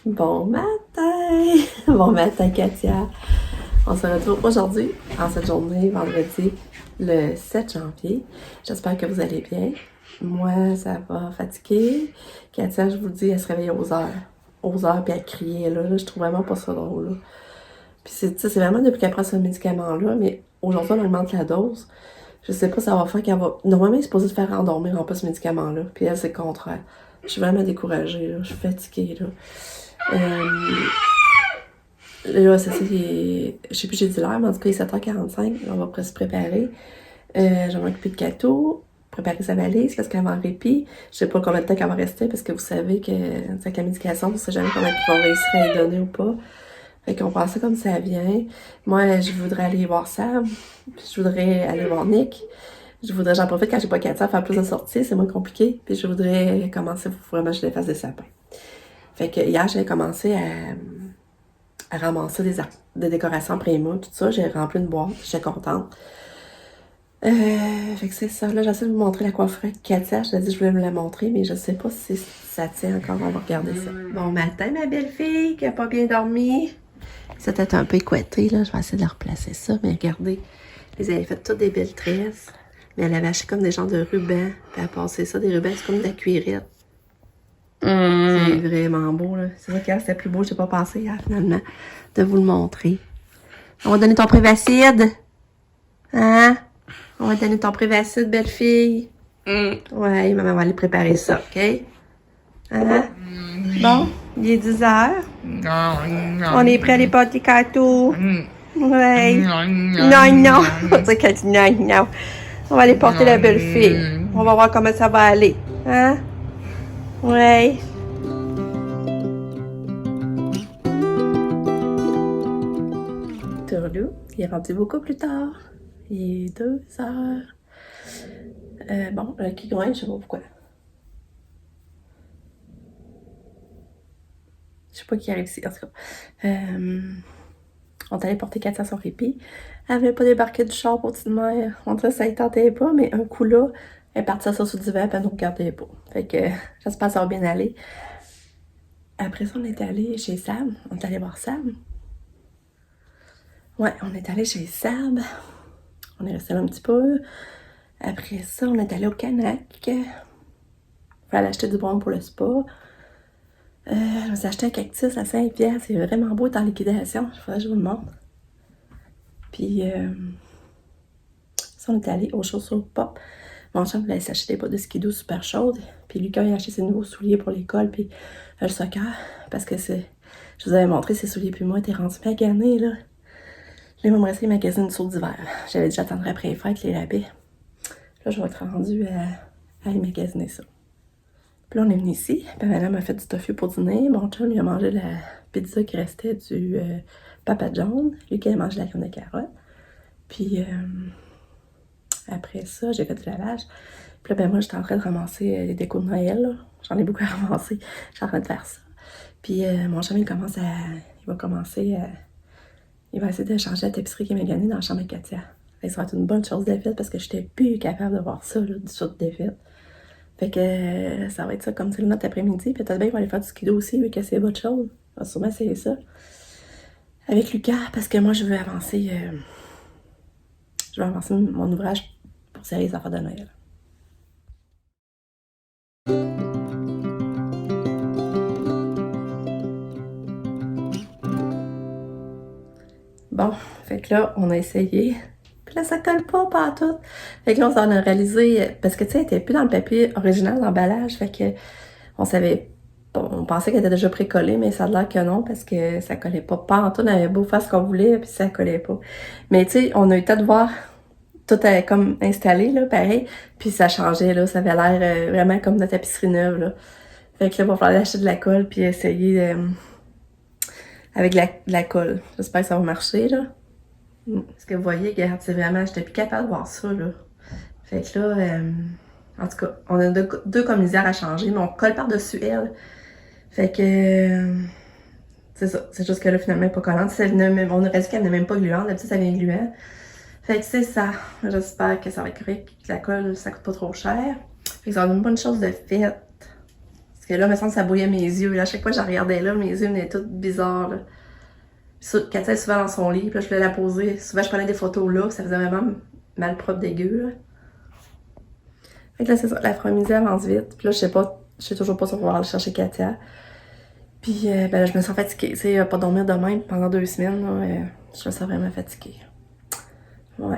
Bon matin! Bon matin, Katia! On se retrouve aujourd'hui, en cette journée, vendredi, le 7 janvier. J'espère que vous allez bien. Moi, ça va fatiguer. Katia, je vous le dis, elle se réveille aux heures. Aux heures, puis elle criait, là. Je trouve vraiment pas ça drôle, là. Puis c'est vraiment depuis qu'elle prend ce médicament-là, mais aujourd'hui, on augmente la dose. Je sais pas, ça va faire qu'elle va... Normalement, elle est supposée se faire endormir en pas ce médicament-là. Puis elle, c'est le contraire. Je suis vraiment découragée, là. Je suis fatiguée, là. Là, ça c'est... Je sais plus, j'ai dit l'heure, mais en tout cas, il est 7h45. On va presque se préparer. Je vais m'occuper de Cato, préparer sa valise parce qu'elle va en répit. Je sais pas combien de temps qu'elle va rester parce que vous savez que avec la médication, on sait jamais comment ils vont réussir à y donner ou pas. Fait qu'on prend ça comme ça vient. Moi, je voudrais aller voir Sam. Puis je voudrais aller voir Nick. J'en profite quand j'ai pas Katia à faire plus de sorties, c'est moins compliqué. Puis je voudrais commencer, vraiment, je les fasse des sapins. Fait que hier, j'avais commencé à ramasser des décorations Préma, tout ça. J'ai rempli une boîte, j'étais contente. Fait que c'est ça. Là, j'essaie de vous montrer la coiffure de Katia. Je l'ai dit, je voulais me la montrer, mais je sais pas si ça tient encore. On va regarder ça. Bon matin, ma belle-fille, qui a pas bien dormi. C'était un peu écoité, là. Je vais essayer de la replacer ça. Mais regardez, ils avaient fait toutes des belles tresses. Mais elle avait acheté comme des genres de rubans. Puis elle a passé ça, des rubans, c'est comme de la cuirette. C'est vraiment beau, là. C'est vrai que c'était plus beau, j'ai pas pensé, finalement, de vous le montrer. On va donner ton Prévacide. Hein? On va donner ton Prévacide, belle fille. Ouais, maman va aller préparer ça, OK? Hein? Bon, il est 10h. On est prêt à aller porter Cato. Ouais. Non. C'est qu'elle dit non. On va aller porter la belle fille. On va voir comment ça va aller. Hein? Ouais. Tourlou, il est rendu beaucoup plus tard. Il est 2h. Bon, le qui grince, je sais pas pourquoi. Je sais pas qui arrive ici, en tout cas. On est allé porter Katia à son répit. Elle avait pas débarqué du char au-dessus de mer. On dirait que ça ne tentait pas, mais un coup là, elle est partie à ça sur le divan et elle nous regardait pas. Fait que j'espère que ça va bien aller. Après ça, on est allé chez Sam. On est allé voir Sam. Ouais, on est allé chez Sam. On est resté là un petit peu. Après ça, on est allé au Canac. Il fallait acheter du bon pour le spa. Je me suis acheté un cactus à 5$. C'est vraiment beau, dans liquidation. Il faudrait que je vous le montre. Puis, ça, on est allé aux chaussures pop. Mon chum voulait s'acheter des bottes de skidoo super chaudes. Puis Lucas, il a acheté ses nouveaux souliers pour l'école. Puis le soccer. Parce que je vous avais montré ses souliers. Puis moi, t'es rendu magané, là. Là, il va me rester les magasins de saut d'hiver. J'avais dit j'attendrais après les fêtes, les rabais. Là, je vais être rendue à aller magasiner ça. Puis là, on est venu ici. Puis madame m'a fait du tofu pour dîner. Mon chum, il a mangé la pizza qui restait du Papa John. Lui qui a mangé la crème de carotte. Puis après ça, j'ai fait du lavage. Puis là, ben moi, j'étais en train de ramasser les décos de Noël, là. J'en ai beaucoup à ramasser. J'étais en train de faire ça. Puis mon chum, il va essayer de changer la tapisserie qui m'a gagnée dans la chambre de Katia. Ça va être une bonne chose de fait parce que j'étais plus capable de voir ça, là, du saut de défaite. Fait que ça va être ça comme c'est le notre après-midi. Peut-être bien qu'il va aller faire du skido aussi, vu que c'est votre chose. On va sûrement essayer ça. Avec Lucas, parce que moi, je veux avancer mon ouvrage pour serrer les affaires de Noël. Bon, fait que là, on a essayé. Puis là, ça colle pas partout. Fait que là, on s'en a réalisé, parce que tu sais, elle était plus dans le papier original, l'emballage. Fait que on savait, on pensait qu'elle était déjà précollée, mais ça a l'air que non, parce que ça collait pas partout. On avait beau faire ce qu'on voulait, puis ça collait pas. Mais tu sais, on a eu le temps de voir tout comme installé, là, pareil. Puis ça changeait, là. Ça avait l'air vraiment comme de tapisserie neuve, là. Fait que là, il va falloir acheter de la colle, puis essayer avec la colle. J'espère que ça va marcher, là. Parce que vous voyez, regarde, c'est vraiment, j'étais plus capable de voir ça, là. Fait que là, en tout cas, on a deux commissaires à changer, mais on colle par-dessus elle. Fait que, c'est ça. C'est juste que là, finalement, elle n'est pas collante. On aurait dit qu'elle n'est même pas gluante. D'habitude, ça vient gluant. Fait que c'est ça. J'espère que ça va être correct, que la colle, ça coûte pas trop cher. Fait que ça va être une bonne chose de fête. Parce que là, il me semble que ça brouillait mes yeux. Là, à chaque fois que je regardais là, mes yeux venaient tous bizarres. Là. Katia est souvent dans son lit, puis là, je voulais la poser. Souvent, je prenais des photos là, ça faisait vraiment mal propre dégueu. Là. Fait que là, c'est ça, l'après-midi avance vite. Puis là, je sais toujours pas si on va pouvoir aller chercher Katia. Puis ben là, je me sens fatiguée. Tu sais, pas dormir de même pendant 2 semaines, là, je me sens vraiment fatiguée. Ouais.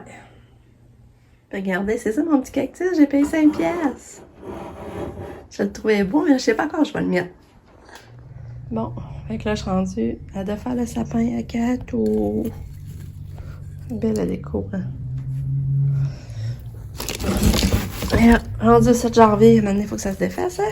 Regardez, c'est ça mon petit cactus, j'ai payé 5 piastres. Je le trouvais beau, mais je sais pas quand je vais le mettre. Bon, fait que là, je suis rendue à de faire le sapin à 4 ou... Belle la déco, hein. Et là, rendu le 7 janvier, maintenant, il faut que ça se défasse, hein.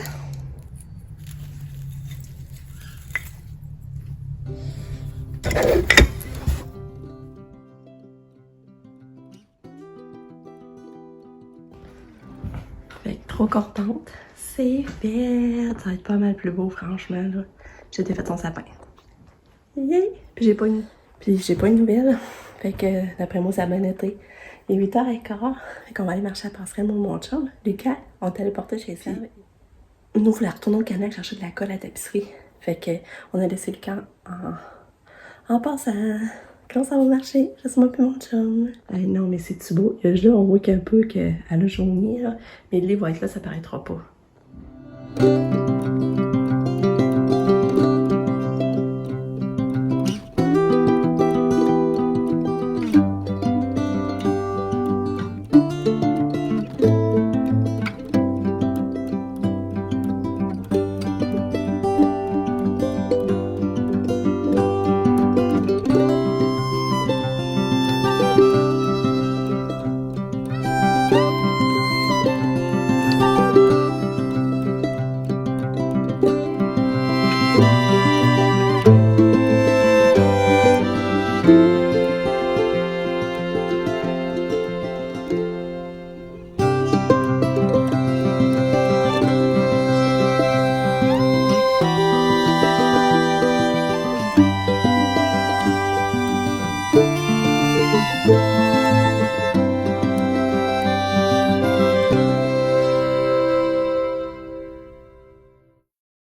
Fait que trop contente. C'est fait. Ça va être pas mal plus beau, franchement, là. J'ai fait son sapin. Yay! Puis j'ai pas une nouvelle. Fait que, d'après moi, ça a bien été. Il est 8h15. Fait qu'on va aller marcher à la passerelle, mon chum. Lucas, on est allé porter chez ça. Nous, on voulait retourner au Canac chercher de la colle à tapisserie. Fait que, on a laissé Lucas en passant. Quand ça va marcher, juste moi puis mon chum. Hey, non, mais c'est-tu beau? Là, on voit qu'un peu qu'elle a jauni, là. Mais le lit va être là, ça paraîtra pas.